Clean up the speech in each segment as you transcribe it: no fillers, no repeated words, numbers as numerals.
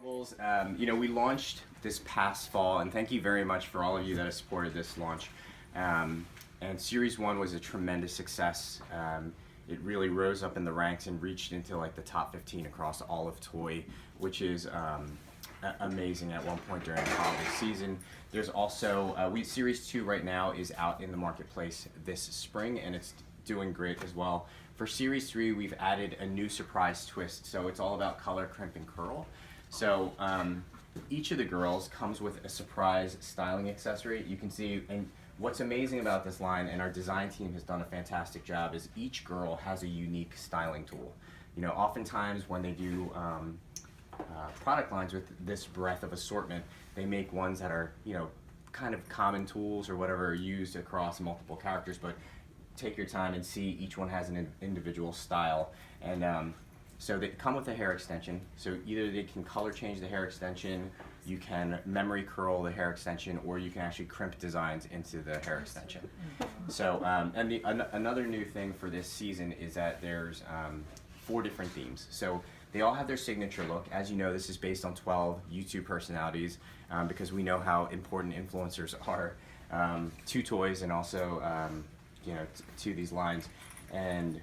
Hairdorables, we launched this past fall, and thank you very much for all of you that have supported this launch. And Series 1 was a tremendous success. It really rose up in the ranks and reached into like the top 15 across all of toy, which is amazing at one point during the holiday season. There's also, Series 2 right now is out in the marketplace this spring, and it's doing great as well. For Series 3, we've added a new surprise twist, so it's all about color, crimp, and curl. So each of the girls comes with a surprise styling accessory. You can see, and what's amazing about this line, and our design team has done a fantastic job, is each girl has a unique styling tool. Oftentimes when they do product lines with this breadth of assortment, they make ones that are, kind of common tools or whatever are used across multiple characters, but take your time and see each one has an individual style. And so they come with a hair extension, so either they can color change the hair extension, you can memory curl the hair extension, or you can actually crimp designs into the hair extension. So, another new thing for this season is that there's 4 different themes. So they all have their signature look. As you know, this is based on 12 YouTube personalities, because we know how important influencers are to toys and also to these lines. And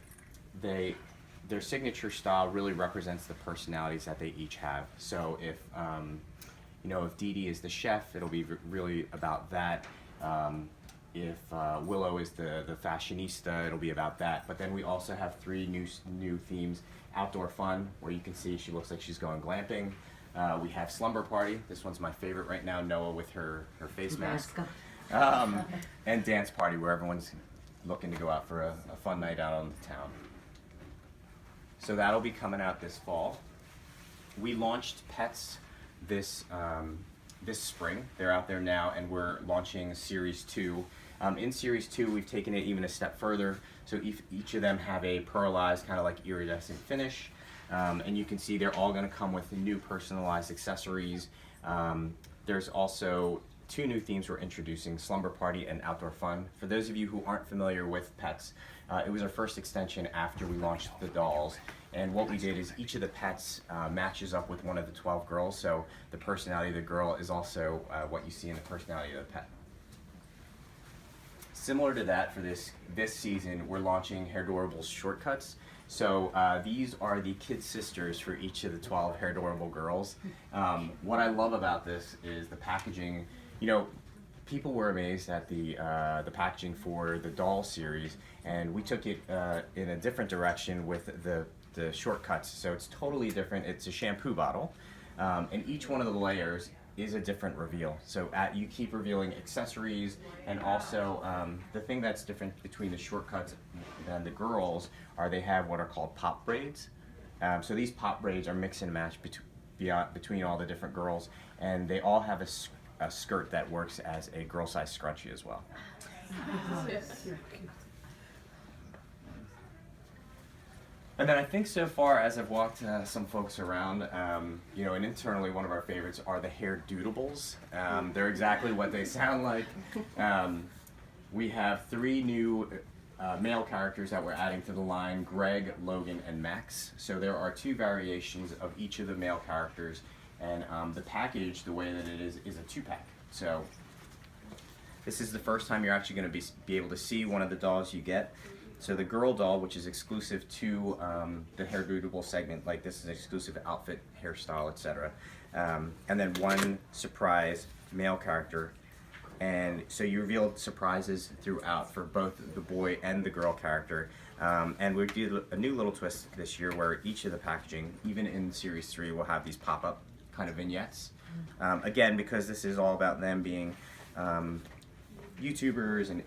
their signature style really represents the personalities that they each have. So if if Dee Dee is the chef, it'll be really about that. If Willow is the fashionista, it'll be about that. But then we also have 3 new themes. Outdoor fun, where you can see she looks like she's going glamping. We have slumber party. This one's my favorite right now, Noah with her face mask. And dance party, where everyone's looking to go out for a fun night out on the town. So that'll be coming out this fall. We launched pets this spring. They're out there now, and we're launching Series 2. In Series 2, we've taken it even a step further. So each of them have a pearlized, kind of like iridescent finish. And you can see they're all going to come with new personalized accessories. There's also 2 new themes we're introducing, Slumber Party and Outdoor Fun. For those of you who aren't familiar with pets, it was our first extension after we launched the dolls. And what we did is each of the pets matches up with one of the 12 girls, so the personality of the girl is also what you see in the personality of the pet. Similar to that, for this season, we're launching Hairdorables shortcuts. So these are the kid sisters for each of the 12 Hairdorable girls. What I love about this is the packaging. People were amazed at the packaging for the doll series, and we took it in a different direction with the shortcuts. So it's totally different. It's a shampoo bottle, and each one of the layers is a different reveal. So you keep revealing accessories, and also the thing that's different between the shortcuts than the girls are they have what are called pop braids. So these pop braids are mix and match between all the different girls, and they all have a skirt that works as a girl size scrunchie as well. And then I think so far, as I've walked some folks around, and internally one of our favorites are the Hairdorables. They're exactly what they sound like. We have 3 new male characters that we're adding to the line, Greg, Logan, and Max. So there are 2 variations of each of the male characters, and the package, the way that it is a 2-pack. So this is the first time you're actually going to be able to see one of the dolls you get. So the girl doll, which is exclusive to the Hairdorables segment, like this is an exclusive outfit, hairstyle, etc. And then 1 surprise male character. And so you reveal surprises throughout for both the boy and the girl character. And we did a new little twist this year where each of the packaging, even in Series 3, will have these pop-up kind of vignettes. Again, because this is all about them being YouTubers and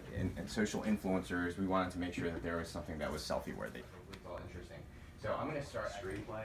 social influencers, we wanted to make sure that there was something that was selfie worthy. We thought interesting. So I'm going to start straight play.